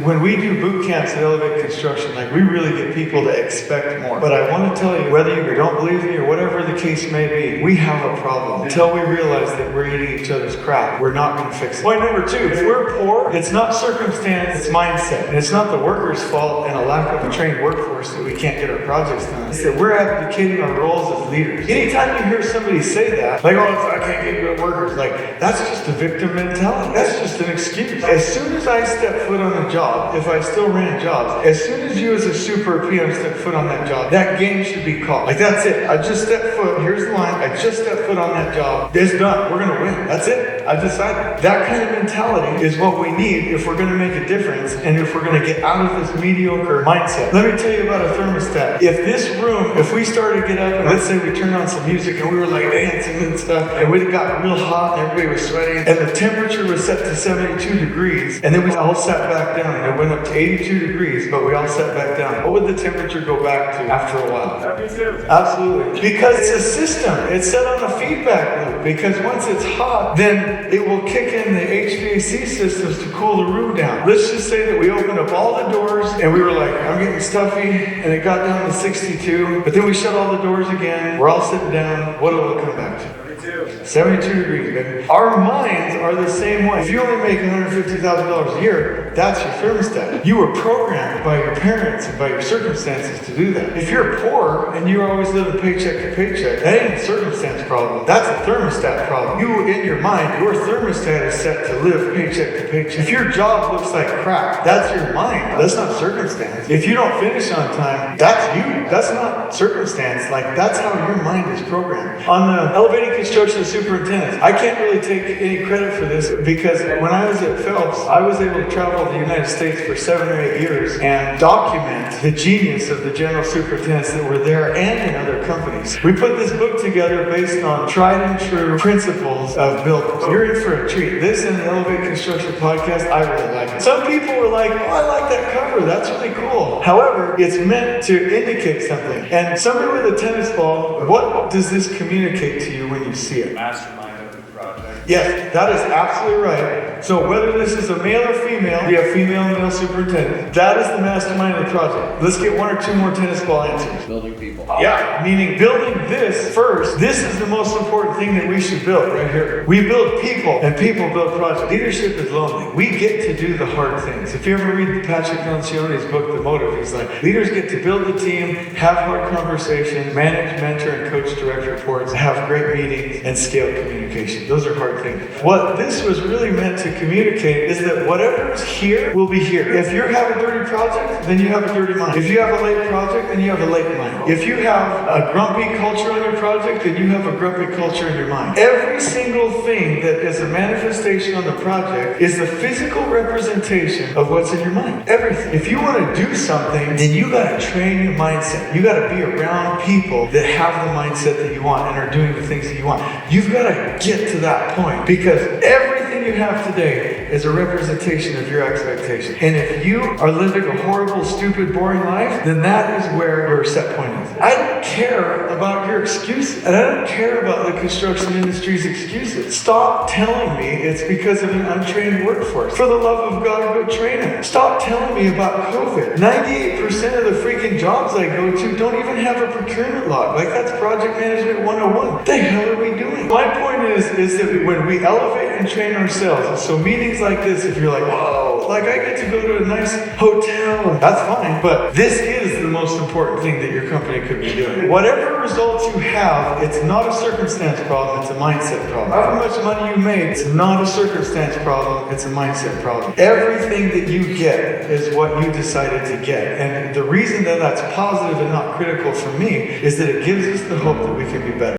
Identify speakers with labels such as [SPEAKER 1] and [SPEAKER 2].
[SPEAKER 1] when we do boot camps at Elevate Construction, like we really get people to expect more. But I want to tell you, whether you don't believe me or whatever the case may be, we have a problem. Until we realize that we're eating each other's crap, we're not going to fix it. Point number 2, if we're poor, it's not circumstance, it's mindset. And it's not the workers' fault and a lack of a trained workforce that we can't get our projects done. It's that we're abdicating our roles as leaders. Anytime you hear somebody say that, like, oh, I can't get good workers, like, that's just a victim mentality. That's just an excuse. As soon as I step foot on a job, if I still ran jobs, as soon as you as a super PM step foot on that job, that game should be called. Like, that's it. I just stepped foot. Here's the line. I just stepped foot on that job. It's done. We're going to win. That's it. I decided. That kind of mentality is what we need if we're going to make a difference and if we're going to get out of this mediocre mindset. Let me tell you about a thermostat. If this room, if we started to get up and let's say we turned on some music and we were like dancing and stuff and we got real hot and everybody was sweating and the temperature was set to 72 degrees and then we all sat back down and it went up to 82 degrees, but we all sat back down. What would the temperature go back to after a while? Absolutely. Because it's a system. It's set on a feedback loop. Because once it's hot, then it will kick in the HVAC systems to cool the room down. Let's just say that we opened up all the doors and we were like, I'm getting stuffy, and it got down to 62, but then we shut all the doors again. We're all sitting down. What will it come back to? 72 degrees, baby. Our minds are the same way. If you only make $150,000 a year, that's your thermostat. You were programmed by your parents and by your circumstances to do that. If you're poor and you're always living paycheck to paycheck, that ain't a circumstance problem. That's a thermostat problem. You, in your mind, your thermostat is set to live paycheck to paycheck. If your job looks like crap, that's your mind. That's not circumstance. If you don't finish on time, that's you. That's not circumstance. Like, that's how your mind is programmed. On the elevating construction superintendents, I can't really take any credit for this because when I was at Phelps, I was able to travel to the United States for 7 or 8 years and document the genius of the general superintendents that were there and in other companies. We put this book together based on tried and true principles of builders. You're in for a treat. This and the Elevate Construction podcast, I really like it. Some people were like, oh, I like that cover. That's really cool. However, it's meant to indicate something. And somebody with a tennis ball, what does this communicate to you when you see it?
[SPEAKER 2] Mastermind of the project.
[SPEAKER 1] Yes, that is absolutely right. So whether this is a male or female, we have female and male superintendent. That is the mastermind of the project. Let's get 1 or 2 more tennis ball answers.
[SPEAKER 2] Building people.
[SPEAKER 1] Yeah, meaning building this first. This is the most important thing that we should build right here. We build people and people build projects. Leadership is lonely. We get to do the hard things. If you ever read Patrick Lencioni's book, The Motive, he's like, leaders get to build a team, have hard conversations, manage, mentor, and coach direct reports, have great meetings, and scale communication. Those are hard things. What this was really meant to communicate is that whatever's here will be here. If you have a dirty project, then you have a dirty mind. If you have a late project, then you have a late mind. If you have a grumpy culture on your project, then you have a grumpy culture in your mind. Every single thing that is a manifestation on the project is the physical representation of what's in your mind. Everything. If you want to do something, then you got to train your mindset. You got to be around people that have the mindset that you want and are doing the things that you want. You've got to get to that point because everything you have today is a representation of your expectation. And if you are living a horrible, stupid, boring life, then that is where your set point is. I don't care about your excuses. And I don't care about the construction industry's excuses. Stop telling me it's because of an untrained workforce. For the love of God, go train it. Stop telling me about COVID. 98% of the freaking jobs I go to don't even have a procurement log. Like, that's project management 101. What the hell are we doing? My point is that when we elevate and train ourselves, so meetings like this, if you're like, whoa, like I get to go to a nice hotel, that's fine, but this is the most important thing that your company could be doing. Whatever results you have, it's not a circumstance problem, it's a mindset problem. However much money you make, it's not a circumstance problem, it's a mindset problem. Everything that you get is what you decided to get. And the reason that that's positive and not critical for me is that it gives us the hope that we can be better.